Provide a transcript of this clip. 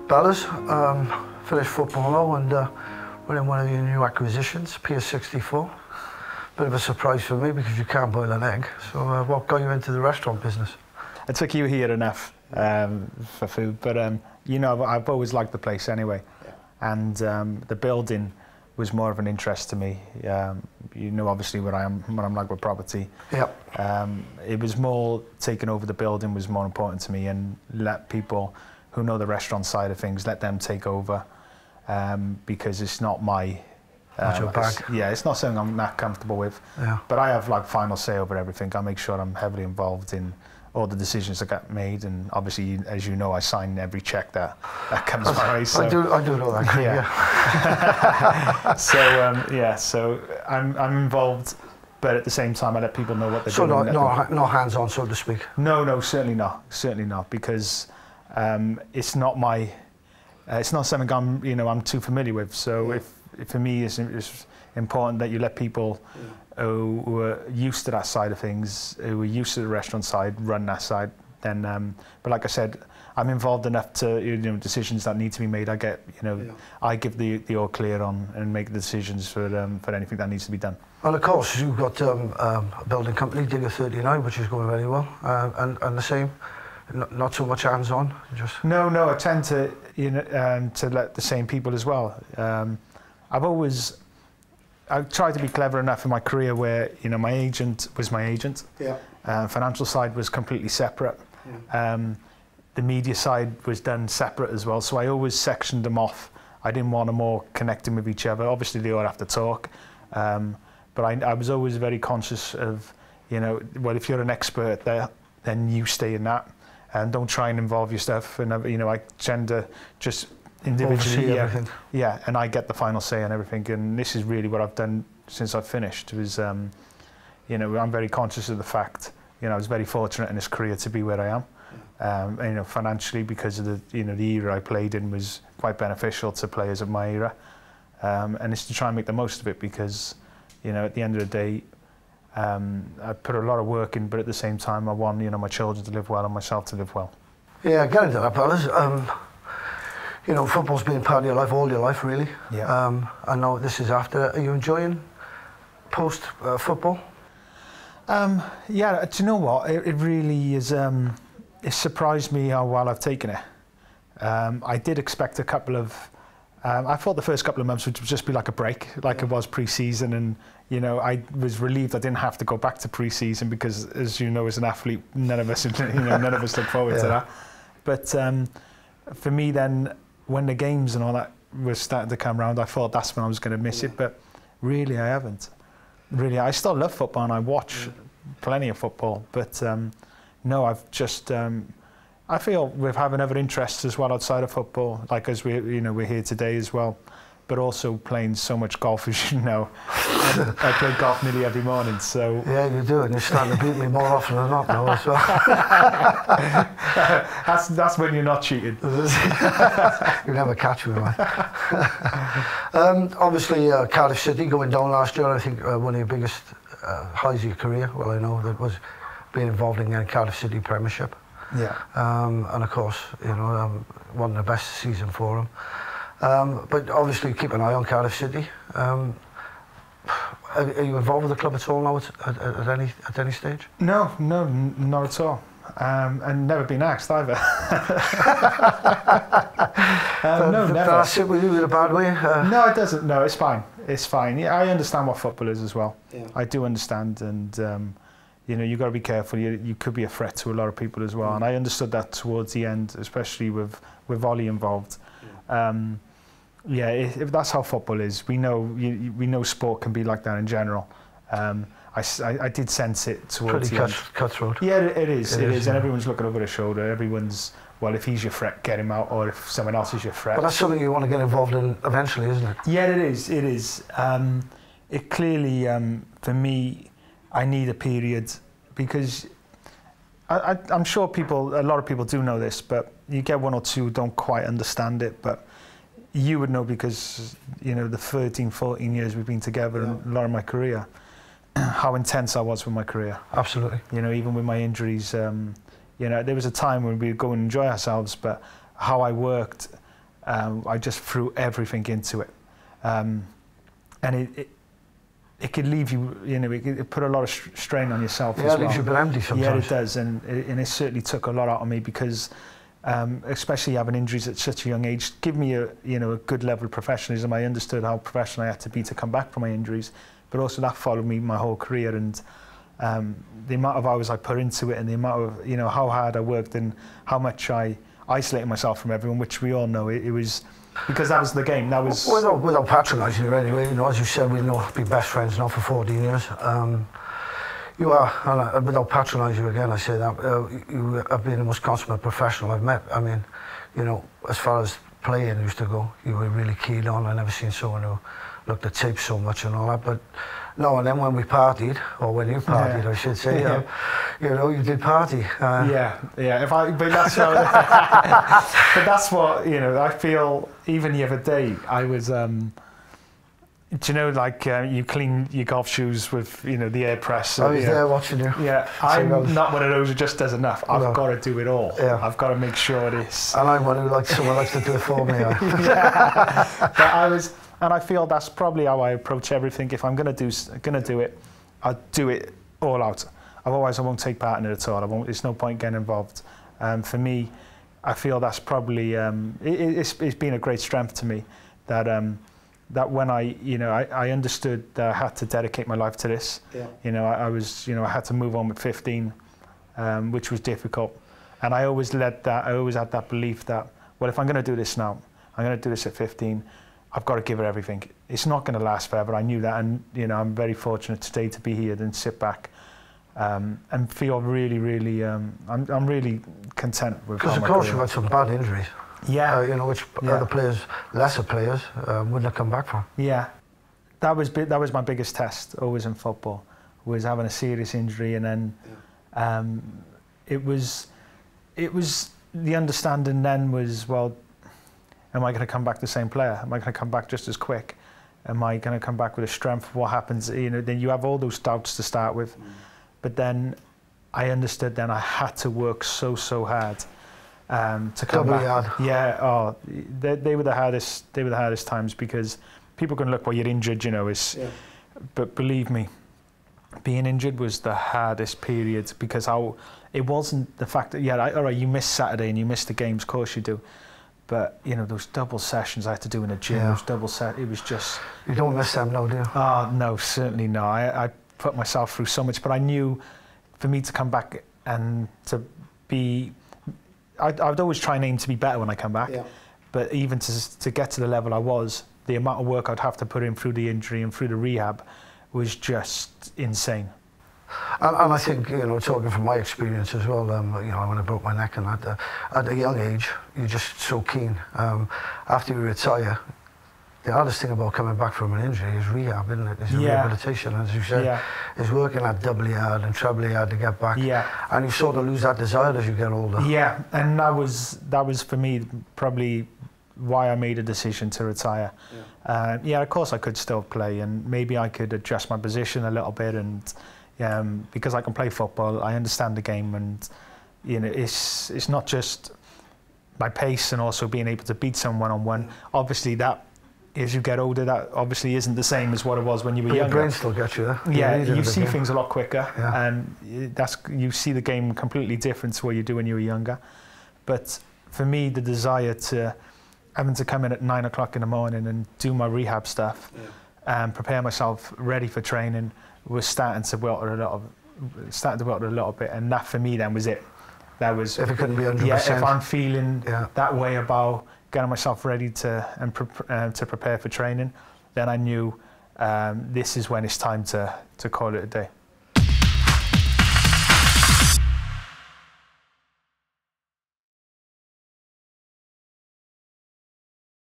Bellas, finished football now, and we're in one of your new acquisitions, Pier 64. Bit of a surprise for me because you can't boil an egg. So what got you into the restaurant business? I took you here enough for food, but you know, I've always liked the place anyway. Yeah. And the building was more of an interest to me. You know, obviously what I'm like with property. Yep. It was more taking over the building was more important to me, and let people who know the restaurant side of things, let them take over, because it's not my not your bag. Yeah, it's not something I'm not comfortable with. Yeah. But I have like final say over everything. I make sure I'm heavily involved in all the decisions that get made, and obviously, as you know, I sign every check that comes my way. So. I do know that. Yeah. So so I'm involved, but at the same time, I let people know what they're doing. So no hands-on, so to speak. No, certainly not, because it's not my, it's not something I'm too familiar with. So if for me, it's important that you let people who are used to that side of things, who are used to the restaurant side, run that side. Then, but like I said, I'm involved enough to decisions that need to be made. I get I give the all clear on and make the decisions for anything that needs to be done. And of course, you've got a building company, Digger 39, which is going very well, and the same. Not so much hands-on. Just no. I tend to to let the same people as well. I've tried to be clever enough in my career where my agent was my agent. Yeah. Financial side was completely separate. Yeah. The media side was done separate as well. So I always sectioned them off. I didn't want them all connecting with each other. Obviously, they all have to talk. But I was always very conscious of, well, if you're an expert there, then you stay in that. And don't try and involve your stuff. And I tend to just individually, and I get the final say on everything. And this is really what I've done since I've finished. Was, I'm very conscious of the fact. I was very fortunate in this career to be where I am. Financially, because of the era I played in was quite beneficial to players of my era. And it's to try and make the most of it because, at the end of the day, I put a lot of work in, but at the same time, I want my children to live well and myself to live well. Yeah, getting to that, fellas. Football's been part of your life all your life, really. Yeah. I know this is after. Are you enjoying post football? Yeah. Do you know what? It really is. It surprised me how well I've taken it. I did expect a couple of. I thought the first couple of months would just be like a break, like it was pre-season, and I was relieved I didn't have to go back to pre-season because, as you know, as an athlete, none of us, look forward to that. But for me, then, when the games and all that was starting to come around, I thought that's when I was going to miss it. But really, I haven't. Really, I still love football and I watch plenty of football. But no, I've just. I feel with having other interests as well outside of football, like as we're here today as well, but also playing so much golf, as you know. I play golf nearly every morning, so... Yeah, you do, and you're starting to beat me more often than not now as well. That's when you're not cheating. You'll never catch me, man. Obviously, Cardiff City going down last year, I think one of your biggest highs of your career, well, I know, that was being involved in the Cardiff City Premiership. Yeah. And of course, one of the best season for him. But obviously, keep an eye on Cardiff City. Are you involved with the club at all now at any stage? No, not at all. And never been asked either. No, never. Does that sit with you in a bad way? No, it doesn't. No, it's fine. It's fine. Yeah, I understand what football is as well. Yeah. I do understand, and you've got to be careful. You could be a threat to a lot of people as well. And I understood that towards the end, especially with Ollie involved. If that's how football is. We know sport can be like that in general. I did sense it towards the end. Cutthroat. Yeah, it is, and everyone's looking over their shoulder. Everyone's, well, if he's your threat, get him out, or if someone else is your threat. But that's something you want to get involved in eventually, isn't it? Yeah, it is. It clearly, for me, I need a period because I'm sure a lot of people do know this, but you get one or two who don't quite understand it, but you would know because, the 13, 14 years we've been together and a lot of my career, how intense I was with my career. Absolutely. Even with my injuries, there was a time when we would go and enjoy ourselves, but how I worked I just threw everything into it. And it could leave you, it could put a lot of strain on yourself as well. Yeah, it leaves you a bit empty sometimes. Yeah, it does, and it certainly took a lot out of me because, especially having injuries at such a young age, give me a good level of professionalism. I understood how professional I had to be to come back from my injuries, but also that followed me my whole career, and the amount of hours I put into it, and the amount of how hard I worked, and how much I isolated myself from everyone, which we all know it was. Because that was the game. That was without patronising you anyway. As you said, we've been best friends now for 14 years. You are, and without patronising you again, I say that you have been the most consummate professional I've met. I mean, as far as playing used to go, you were really keen on. I never seen someone who looked at tape so much and all that. But no, and then when we partied, or when you partied, I should say, you did party. But that's what, but that's what I feel. Even the other day, I was. You clean your golf shoes with the air press. I was there watching you. Yeah, I'm not one of those who just does enough. I've got to do it all. Yeah. I've got to make sure this. And I'm one who someone likes to do it for me. But I was. And I feel that's probably how I approach everything. If I'm gonna do it, I'll do it all out. Otherwise, I won't take part in it at all. There's no point getting involved. For me, I feel that's probably it's been a great strength to me that that when I understood that I had to dedicate my life to this. Yeah. I had to move on with 15, which was difficult, and I always had that belief that, well, if I'm going to do this now, I'm going to do this at 15. I've got to give it everything. It's not going to last forever. I knew that, and I'm very fortunate today to be here and sit back and feel really, really. I'm really content with. Because of course you've had some bad injuries. Yeah. Which other players, lesser players, wouldn't have come back from. Yeah, that was my biggest test always in football, was having a serious injury, and then it was the understanding then was, well, am I going to come back the same player? Am I going to come back just as quick? Am I going to come back with a strength? What happens? Then you have all those doubts to start with. But then I understood then I had to work so hard to come back. Hard. Yeah, they were the hardest. They were the hardest times, because people can look, well, you're injured, but believe me, being injured was the hardest period, because it wasn't the fact that all right, you missed Saturday and you missed the games, of course you do. But those double sessions I had to do in the gym, it was just. You don't miss them, no, do you? Oh no, certainly no. I put myself through so much, but I knew, for me to come back and to be, I'd always try and aim to be better when I come back. Yeah. But even to get to the level I was, the amount of work I'd have to put in through the injury and through the rehab was just insane. And I think, talking from my experience as well, when I broke my neck and that, at a young age, you're just so keen. After you retire, the hardest thing about coming back from an injury is rehab, isn't it? It's rehabilitation, as you said. It's working at doubly hard and trebly hard to get back. Yeah. And you sort of lose that desire as you get older. Yeah, and that was for me probably why I made a decision to retire. Yeah. Of course I could still play, and maybe I could adjust my position a little bit, and because I can play football, I understand the game, and it's not just my pace and also being able to beat someone one-on-one. Obviously, that as you get older, that obviously isn't the same as what it was when you were younger. Your brain still gets you there. Yeah, you see things a lot quicker, and you see the game completely different to what you do when you were younger. But for me, the desire to having to come in at 9 o'clock in the morning and do my rehab stuff and prepare myself ready for training was starting to wilter a little bit, and that for me then was it. That was, if it couldn't be 100%. Yeah, if I'm feeling that way about getting myself ready to prepare for training, then I knew this is when it's time to call it a day.